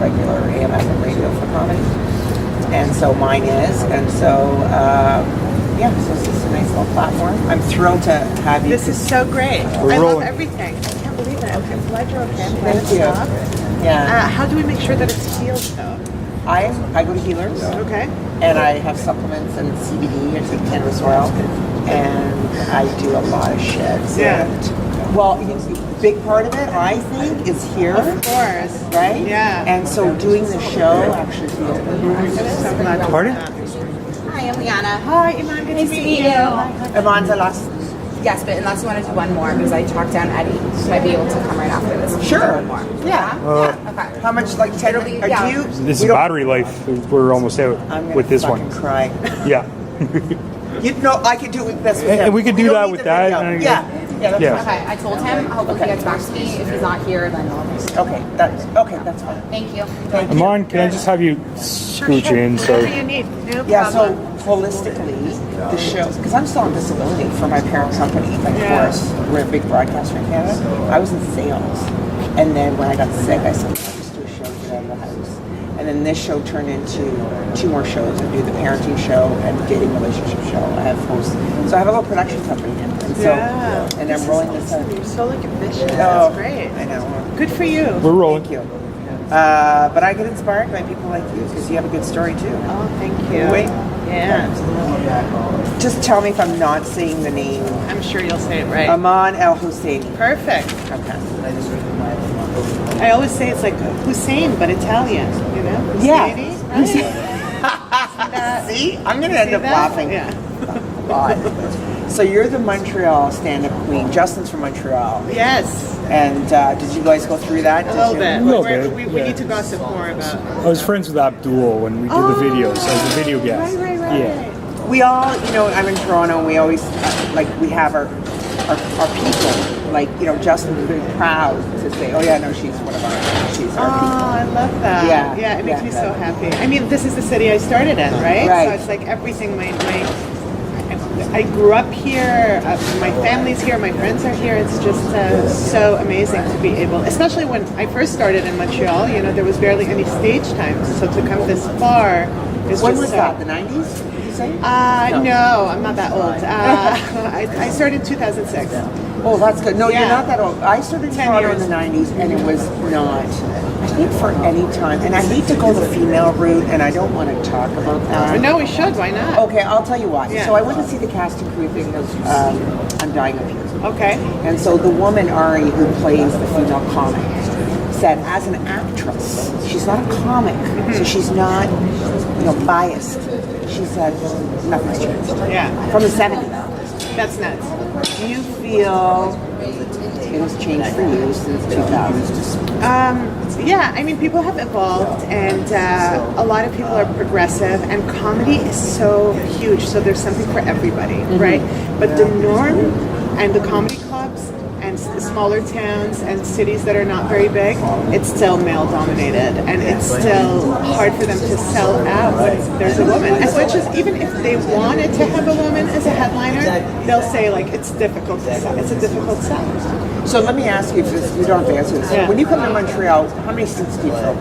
regular AM FM radio for comedy. And so mine is. And so, so this is a nice little platform. I'm thrilled to have you. This is so great. I love everything. I can't believe it. I'm glad you're okay. I'm glad it's stopped. Yeah. How do we make sure that it's healed, though? I go to healers. Okay. And I have supplements and CBD. I take cannabis oil. And I do a lot of shit. Yeah. Well, a big part of it, I think, is here. Of course. Right? Yeah. And so doing the show actually feels So glad. Pardon? Hi, I'm Liana. Hi, Eman. Good to meet you. Iman's the last. Yes, but unless you want to do one more, because I talked down Eddie, so I'd be able to come right after this. Sure. One more. Yeah. Okay. How much, like 10? Yeah. Do you? This is battery life. We're almost out I'm with this one. fucking cry. Yeah. You know, I could do it with this. With And him. we could do don't that need with the that. video. And Yeah. That's Yeah. fine. Okay, I told him. Hopefully he gets back to me. If he's not here, then I'll just... Okay, that's fine. Thank you. Amon, can I just have you scooch in? So Whatever you need. No Yeah, so problem. holistically, the show, because I'm still on disability for my parent company, like Force. We're a big broadcaster in Canada. I was in sales. And then when I got sick, I said, I'll just do a show, get out of the house. And then this show turned into 2 more shows. I do the parenting show and dating relationship show. I have hosts. So I have a little production company. And so, and I'm rolling this out. You're so like ambitious. Oh, That's great. I know. Good for you. we're rolling. Thank you. But I get inspired by people like you because you have a good story too. Oh, thank you. Wait. Yeah. Just tell me if I'm not saying the name. I'm sure you'll say it right. Aman El Husseini. Perfect. Okay. I always say it's like Hussein, but Italian, you know? Yeah. Husseini, right? See? I'm going to end See up that? laughing Yeah. a lot. So you're the Montreal stand-up queen. Justin's from Montreal. Yes. And did you guys go through that? A little Did bit. you? little We're- bit, We yeah. need to gossip more about. I was friends with Abdul when we did the videos. I was a video guest. Right. Yeah. We all, you know, I'm in Toronto, and we always, like, we have our people. Like, you know, Justin's very proud to say, oh yeah, no, she's one of she's our people. Oh, I love that. Yeah, Yeah, it makes yeah, me so yeah. happy. I mean, this is the city I started in, right? Right. So it's like everything. I grew up here. My family's here. My friends are here. It's just so amazing to be able, especially when I first started in Montreal. You know, there was barely any stage time, so to come this far is When just was so. that? The 90s? Did you say? No, I'm not that old. I started in 2006. Oh, that's good. No, Yeah. you're not that old. I started in 10 Toronto in years. the 90s, and it was not, I think, for any time. And I hate to go the female route, and I don't want to talk about that. No, we should. Why not? Okay, I'll tell you why. Yeah. So I went to see the cast and crew thing of I'm Dying of You. Okay. And so the woman, Ari, who plays the female comic, said as an actress, she's not a comic, so she's not, you know, biased. She said, nothing's changed. Yeah. From the 70s. That's nuts. Do you feel it has changed for you since 2000? Yeah, I mean, people have evolved, and a lot of people are progressive, and comedy is so huge. So there's something for everybody, right? But the norm and the comedy clubs and smaller towns and cities that are not very big, it's still male dominated, and it's still hard for them to sell out when there's a woman. As much as even if they wanted to have a woman as a headliner, they'll say like it's difficult to sell. It's a difficult sell. So let me ask you, if you don't have to answer this. Yeah. When you come to Montreal, how many seats do you fill?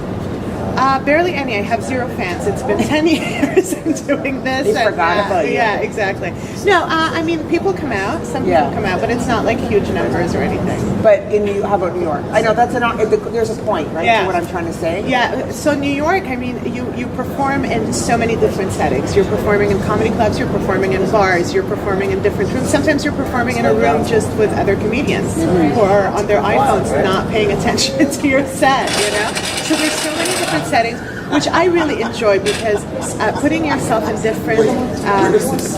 Barely any. I have 0 fans. It's been 10 years in doing this. They forgot about you. Yeah, exactly. No, I mean, people come out. Some people come out, but it's not like huge numbers or anything. But how about New York? I know that's there's a point, right? Yeah. To what I'm trying to say. Yeah, so New York, I mean, you perform in so many different settings. You're performing in comedy clubs, you're performing in bars, you're performing in different rooms. Sometimes you're performing in a room just with other comedians who are on their iPhones not paying attention to your set, you know? So there's so many different settings, which I really enjoy because putting yourself in different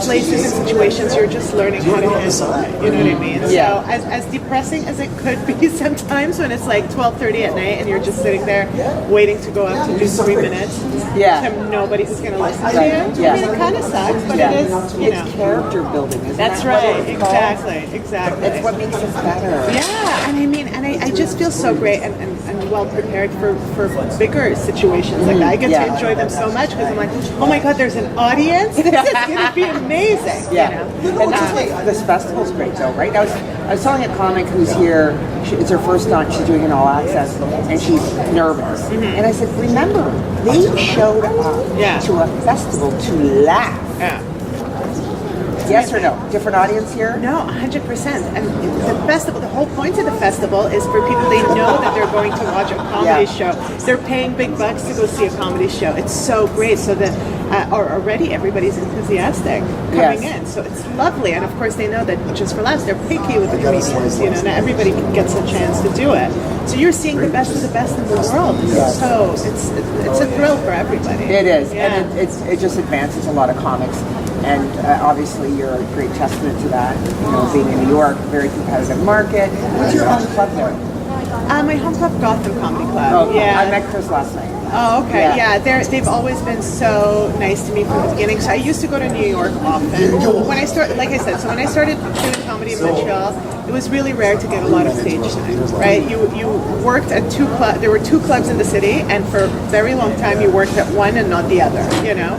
places and situations, you're just learning how to handle it. You know what I mean? Yeah. So as depressing as it could be sometimes when it's like 12:30 at night and you're just sitting there waiting to go out to do 3 minutes to nobody who's going to listen to you. Yeah. I mean, it kind of sucks, but it is, you know. It's character building, isn't That's that what right. it's called? Exactly. It's what makes us better. Yeah, and I mean, and I just feel so great and well prepared for bigger situations like like that. I get Yeah. to enjoy them so much because I'm like, oh my God, there's an audience. This is going to be amazing. Yeah, You know? and just like this festival's great though, right? I was telling a comic who's here. It's her first time. She's doing an all access, and she's nervous. And I said, remember, they showed up Yeah. to a festival to laugh. Yeah. Yes or no? Different audience here? No, 100%. And the festival, the whole point of the festival is for people, they know that they're going to watch a comedy show. They're paying big bucks to go see a comedy show. It's so great. So that already everybody's enthusiastic coming in. So it's lovely. And of course they know that just for laughs, they're picky with the comedians. You know, not everybody gets a chance to do it. So you're seeing the best of the best in the world. So it's a thrill for everybody. It is, Yeah. and it just advances a lot of comics. And obviously, you're a great testament to that. You know, being in New York, very competitive market. What's your own club there? My home club, Gotham Comedy Club. Oh, yeah. I met Chris last night. Oh, okay. Yeah. Yeah, they've always been so nice to me from the beginning. So I used to go to New York often. When I started, like I said, so when I started doing comedy in Montreal, it was really rare to get a lot of stage time, right? You worked at two clubs. There were two clubs in the city, and for a very long time you worked at one and not the other, you know?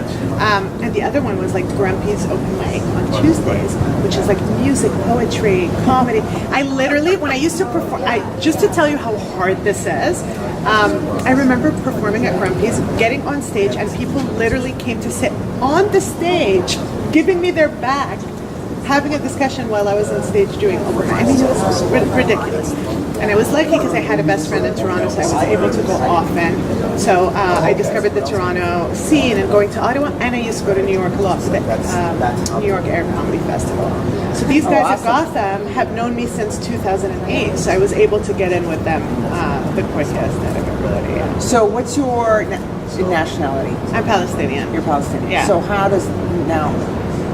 And the other one was like Grumpy's Open Mic on Tuesdays, which is like music, poetry, comedy. I literally, when I used to perform, just to tell you how hard this is, I remember performing at Grumpy's, getting on stage, and people literally came to sit on the stage, giving me their back, having a discussion while I was on stage doing open mic. I mean, it was ridiculous. And I was lucky because I had a best friend in Toronto, so I was able to go often. So I discovered the Toronto scene and going to Ottawa, and I used to go to New York a lot for the New York Air Comedy Festival. So these guys at Gotham have known me since 2008, so I was able to get in with them the quickest out of everybody. Yeah. So, what's your nationality? I'm Palestinian. You're Palestinian. Yeah. So, how does now?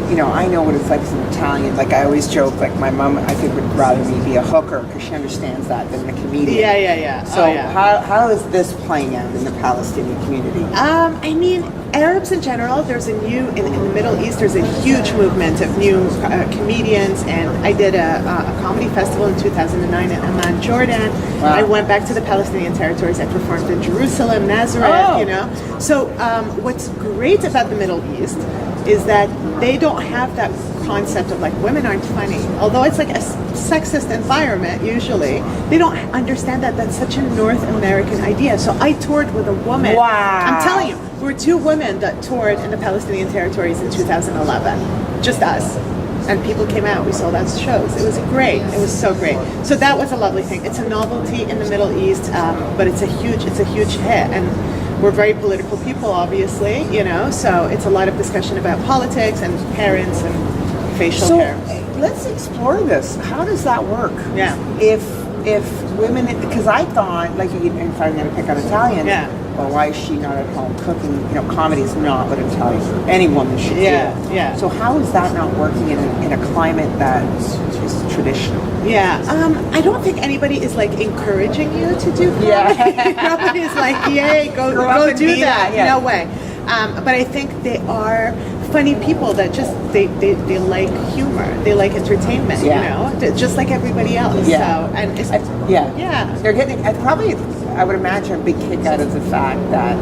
You know, I know what it's like as an Italian. Like I always joke, like my mom, I think would rather me be a hooker because she understands that than a comedian. Yeah. So how is this playing out in the Palestinian community? I mean, Arabs in general, there's a new, in the Middle East, there's a huge movement of new comedians, and I did a comedy festival in 2009 in Eman, Jordan. Wow. I went back to the Palestinian territories. I performed in Jerusalem, Nazareth, you know. So what's great about the Middle East is that they don't have that concept of like women aren't funny. Although it's like a sexist environment usually, they don't understand that that's such a North American idea. So I toured with a woman. Wow. I'm telling you, we were two women that toured in the Palestinian territories in 2011. Just us. And people came out, we sold out shows. It was great. It was so great. So that was a lovely thing. It's a novelty in the Middle East, but it's a huge hit. And we're very political people, obviously, you know, so it's a lot of discussion about politics and parents and facial hair. Let's explore this. How does that work? Yeah. If women, because I thought, like, if I'm going to pick on Italians, well, why is she not at home cooking? You know, comedy is not what Italian, any woman should do. Yeah. So how is that not working in a climate that is traditional? Yeah, I don't think anybody is like encouraging you to do comedy. Yeah. Nobody's like, yay, go do that. No way. But I think they are funny people that just they like humor, they like entertainment, you know, just like everybody else. Yeah. So and it's, they're getting probably, I would imagine, a big kick out of the fact that,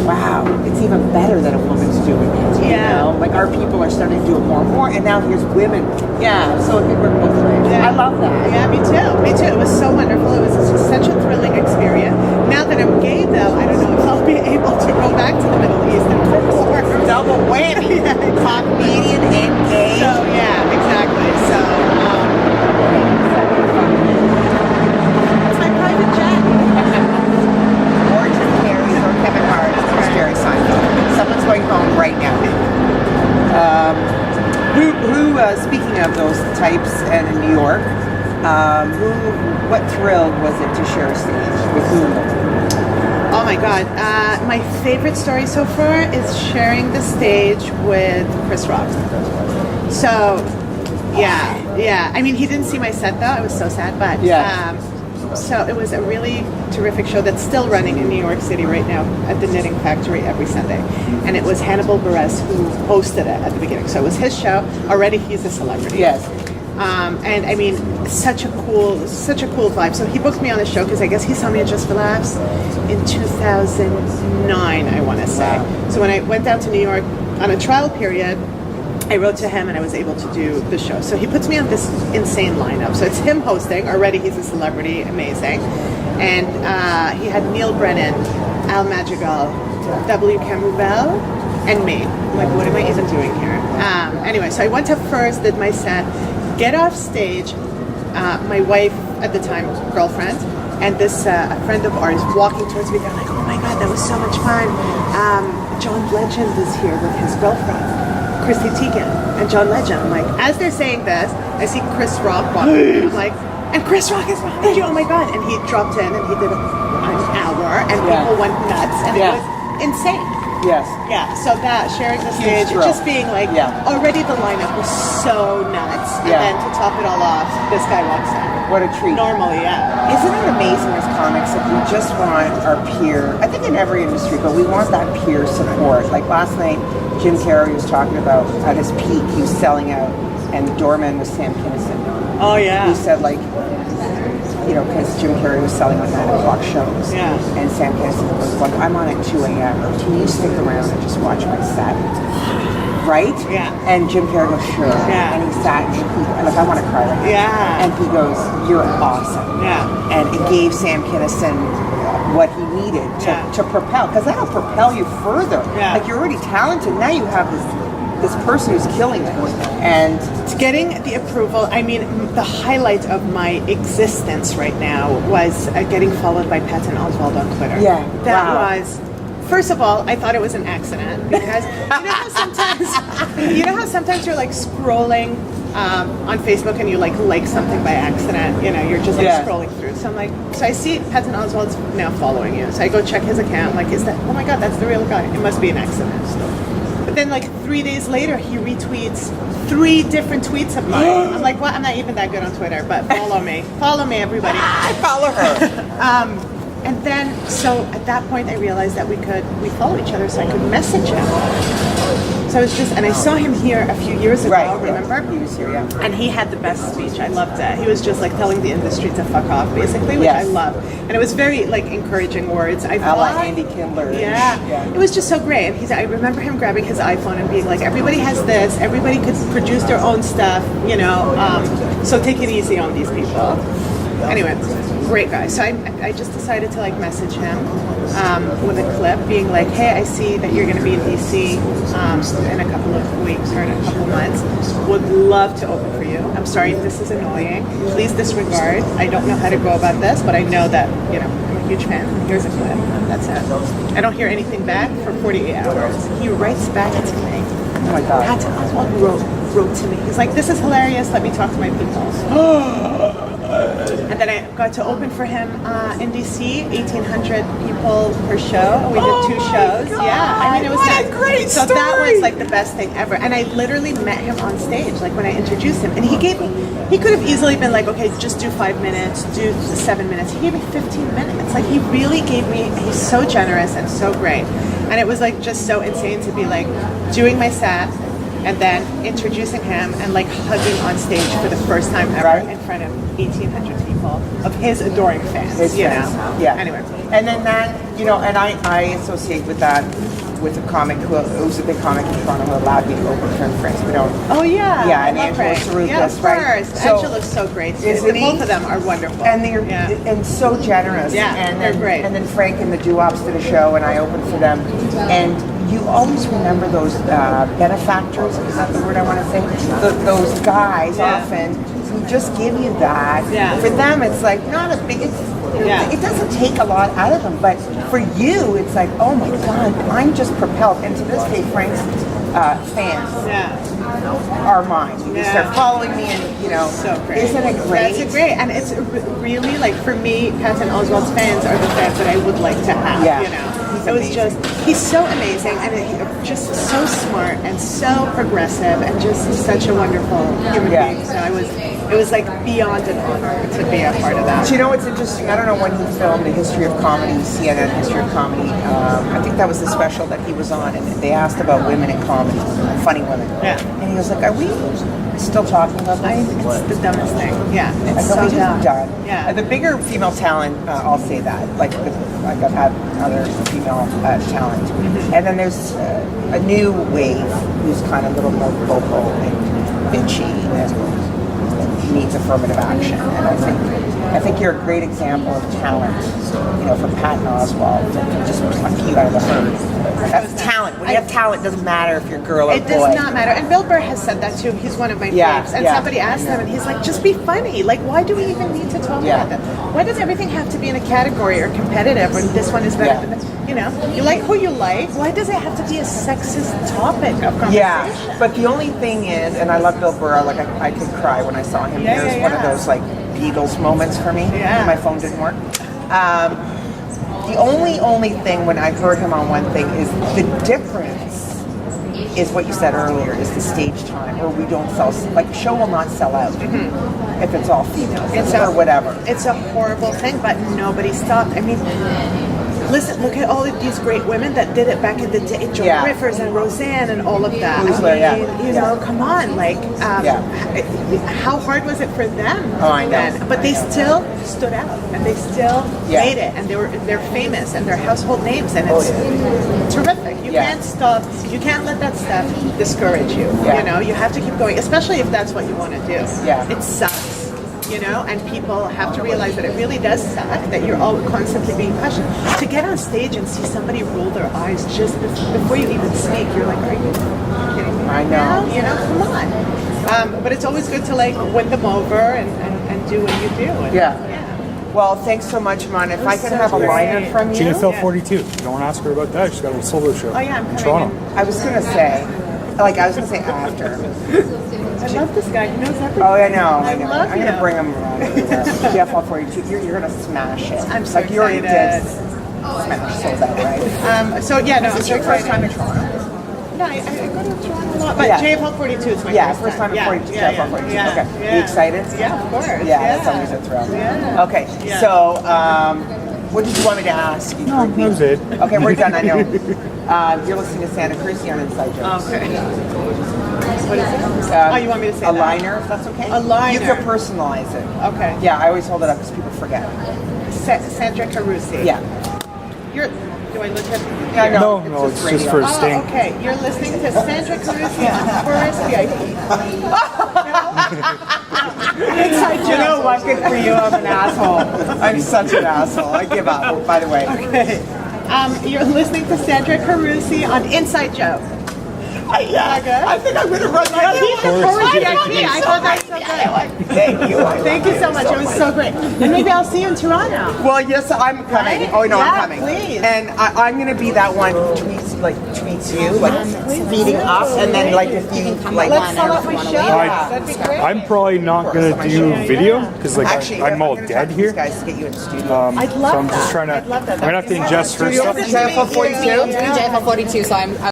wow, it's even better that a woman's doing it. You know? Like our people are starting to do it more and more, and now here's women. Yeah, so it worked both ways. I love that. Yeah, me too. It was so wonderful. It was such a thrilling experience. Now that I'm gay, though, I don't know if I'll be able to go back to the Middle East and perform. Double whammy. Comedian and gay. So yeah, exactly. So it's my private jet. Or Jim Carrey or Kevin Hart or Jerry Seinfeld. Someone's going home right now. Speaking of those types and in New York, what thrill was it to share a stage with whom? Oh my God. My favorite story so far is sharing the stage with Chris Rock. So, yeah. I mean, he didn't see my set though. I was so sad, but so it was a really terrific show that's still running in New York City right now at the Knitting Factory every Sunday. And it was Hannibal Buress who hosted it at the beginning. So it was his show. Already he's a celebrity. Yes. And I mean, such a cool vibe. So he booked me on the show because I guess he saw me at Just for Laughs in 2009, I want to say. So when I went down to New York on a trial period, I wrote to him and I was able to do the show. So he puts me on this insane lineup. So it's him hosting. Already he's a celebrity, amazing. And he had Neil Brennan, Al Madrigal, W. Campbell, and me. I'm like, what am I even doing here? Anyway, so I went up first, did my set, get off stage. My wife at the time, girlfriend, and this a friend of ours walking towards me. They're like, oh my God, that was so much fun. John Legend is here with his girlfriend, Chrissy Teigen, and John Legend. I'm like, as they're saying this, I see Chris Rock walking. I'm like, and Chris Rock is behind you. Oh my God! And he dropped in and he did an hour, and people went nuts, and it was insane. Yes. Yeah, so that, sharing the stage, just being like, already the lineup was so nuts, and then to top it all off, this guy walks in. What a treat. Normally, yeah. Isn't it amazing as comics that we just want our peer, I think in every industry, but we want that peer support. Like last night, Jim Carrey was talking about at his peak, he was selling out, and the doorman was Sam Kinison. Oh, yeah. He said like, you know, because Jim Carrey was selling like 9 o'clock shows. Yeah. And Sam Kinison was like, I'm on at 2 a.m. Can you stick around and just watch my set? Right? Yeah. And Jim Carrey goes, sure. Yeah. And he sat and like, I want to cry right now. Yeah. And he goes, you're awesome. Yeah. And it gave Sam Kinison what he needed to propel, because that'll propel you further. Yeah. Like you're already talented. Now you have this person who's killing it. And getting the approval, I mean, the highlight of my existence right now was getting followed by Patton Oswalt on Twitter. Yeah. That was, first of all, I thought it was an accident because you know how sometimes you're like scrolling on Facebook and you like something by accident, you know, you're just like scrolling through. So I'm like, so I see Patton Oswalt's now following you. So I go check his account, like, is that, oh my God, that's the real guy. It must be an accident. But then like 3 days later, he retweets 3 different tweets of mine. I'm like, well, I'm not even that good on Twitter, but follow me. Follow me, everybody. I follow her. And then, so at that point, I realized that we follow each other, so I could message him. So it's just, and I saw him here a few years ago, remember? He was here, yeah. And he had the best speech. I loved it. He was just like telling the industry to fuck off, basically, which I love. And it was very like encouraging words. I like Andy Kindler. Yeah. It was just so great. And I remember him grabbing his iPhone and being like, everybody has this. Everybody could produce their own stuff, you know. So take it easy on these people. Anyway, great guy. So I just decided to like message him with a clip being like, hey, I see that you're going to be in DC in a couple of weeks or in a couple of months. Would love to open for you. I'm sorry if this is annoying. Please disregard. I don't know how to go about this, but I know that, you know, I'm a huge fan. Here's a clip. That's it. I don't hear anything back for 48 hours. He writes back to me. Oh my God. Patton Oswalt wrote to me. He's like, this is hilarious. Let me talk to my people. And then I got to open for him in DC, 1,800 people per show. We did 2 shows. God. Yeah, I mean, it was What a great so story. that was like the best thing ever. And I literally met him on stage, like when I introduced him. And he could have easily been like, okay, just do 5 minutes, do 7 minutes. He gave me 15 minutes. Like he really gave me, he's so generous and so great. And it was like just so insane to be like doing my set and then introducing him and like hugging on stage for the first time ever in front of 1,800 people of his adoring fans. His fans. Know? Yeah. Anyway. And then that, you know, and I associate with that with a comic who's a big comic in Toronto who allowed me to open for him, Frank Spinone. Oh yeah. Yeah, and I love Angela Frank. Sarukis, Yeah, of right? course. So, Angela's so great too. Isn't he? Both of them are wonderful. And they're and so generous. Yeah, and they're then, great. And then Frank and the Doo-Wops did a show, and I opened for them. And you always remember those benefactors, is that the word I want to say? Those guys often who just give you that. Yeah. For them, it's like not a big, it doesn't take a lot out of them, but for you, it's like, oh my God, I'm just propelled. And to this day, Frank's fans are mine. You start following me and, you know, so great. Isn't it great? That's great. And it's really like, for me, Patton Oswalt's fans are the fans that I would like to have, you know. It was just, he's so amazing and just so smart and so progressive and just such a wonderful human Yeah. being. So it was like beyond an honor to be a part of that. Do you know what's interesting? I don't know when he filmed the History of Comedy, CNN History of Comedy. I think that was the special that he was on, and they asked about women in comedy, funny women. Yeah. And he was like, "Are we still talking about this?" It's the dumbest thing. Yeah, I it's thought so we just dumb. done. Yeah. The bigger female talent, I'll say that. Like I've had other female talent, and then there's a new wave who's kind of a little more vocal and bitchy and needs affirmative action. And I think you're a great example of talent. You know, from Patton Oswalt to just pluck you out of the herd. That's talent. When you have talent, it doesn't matter if you're a girl or It boy. does not matter. And Bill Burr has said that too. He's one of my Yeah, faves. And yeah. somebody asked him, and he's like, just be funny. Like, why do we even need to talk Yeah. about that? Why does everything have to be in a category or competitive when this one is better Yeah. than this? You know, you like who you like. Why does it have to be a sexist topic of conversation? Yeah, but the only thing is, and I love Bill Burr, like I could cry when I saw him. Yeah, It was yeah, one of yeah. those like Beatles moments for me. Yeah. My phone didn't work. The only thing when I heard him on one thing is the difference is what you said earlier, is the stage time, or we don't sell, like show will not sell out if it's all females or whatever. It's a horrible thing, but nobody stopped. I mean, listen, look at all of these great women that did it back in the day, Joan Yeah. Rivers and Roseanne and all of that. Whistler, I mean, yeah. you know, come on, like, Yeah. how hard was it for them? Oh, I know. then? But they still stood out and they still Yeah. made it, and they're famous and they're household names, and it's terrific. You Yeah. can't stop. You can't let that stuff discourage you. Yeah. You know, you have to keep going, especially if that's what you want to do. Yeah. It sucks. You know, and people have to realize that it really does suck that you're all constantly being questioned. To get on stage and see somebody roll their eyes just before you even speak, you're like, are you kidding me? I know. You know, come on. But it's always good to like win them over and do what you do. And, Yeah. Well, thanks so much, Eman. If I could have a liner from you. Gina fell 42. You don't want to ask her about that. She's got a little solo show Oh, yeah, I'm in coming Toronto. I was gonna say after. I love this guy. He knows everything. Oh, I know. I love I'm gonna you. bring him around everywhere. Jeff, all 42. You're gonna smash it. I'm so like you already excited. did. Smash so bad, right? So yeah, no, Is this your first time in Toronto? No, I go to Toronto a lot, but Yeah. JFL 42 is my Yeah, first first time in 42. Yeah, JFL 42. yeah, Okay. yeah. You excited? Yeah, of course. Yeah, that's always a thrill. Yeah. Okay. Yeah. So, what did you want me to ask you? No, that was it. Okay, we're done. I know. You're listening to Sandra Carusi on Inside Jokes. Okay. What is it? Oh, you want me to say a that? liner, if that's okay? A liner. You can personalize it. Okay. Yeah, I always hold it up because people forget. Sandra Carusi. Yeah. You're. Do I look at? Yeah, No, no, it's just radio. for Oh, staying. okay. You're listening to Sandra Carusi on Forest VIP. Inside You know joke. what? Good for you. I'm an asshole. I'm such an asshole. I give up. Oh, by the way. Okay. You're listening to Sandra Carusi on Inside Joke. I think I'm going to run the other one. Forest VIP. I thought that was so good. Thank you. Thank you so much. It was so great. And maybe I'll see you in Toronto. Well, yes, I'm coming. Right? Oh no, Yeah, I'm coming. please. And I'm going to be that one who tweets you, like speeding up, and then like if you like. Let's sell out my show. That'd be great. I'm probably not going to do video because like Actually, I'm all gonna talk dead to here. these guys to get you in the studio. I'd love So I'm that. just trying to. I'd love that. I'm gonna have to ingest her Studio stuff. for JFL 42. JFL 42, so I'm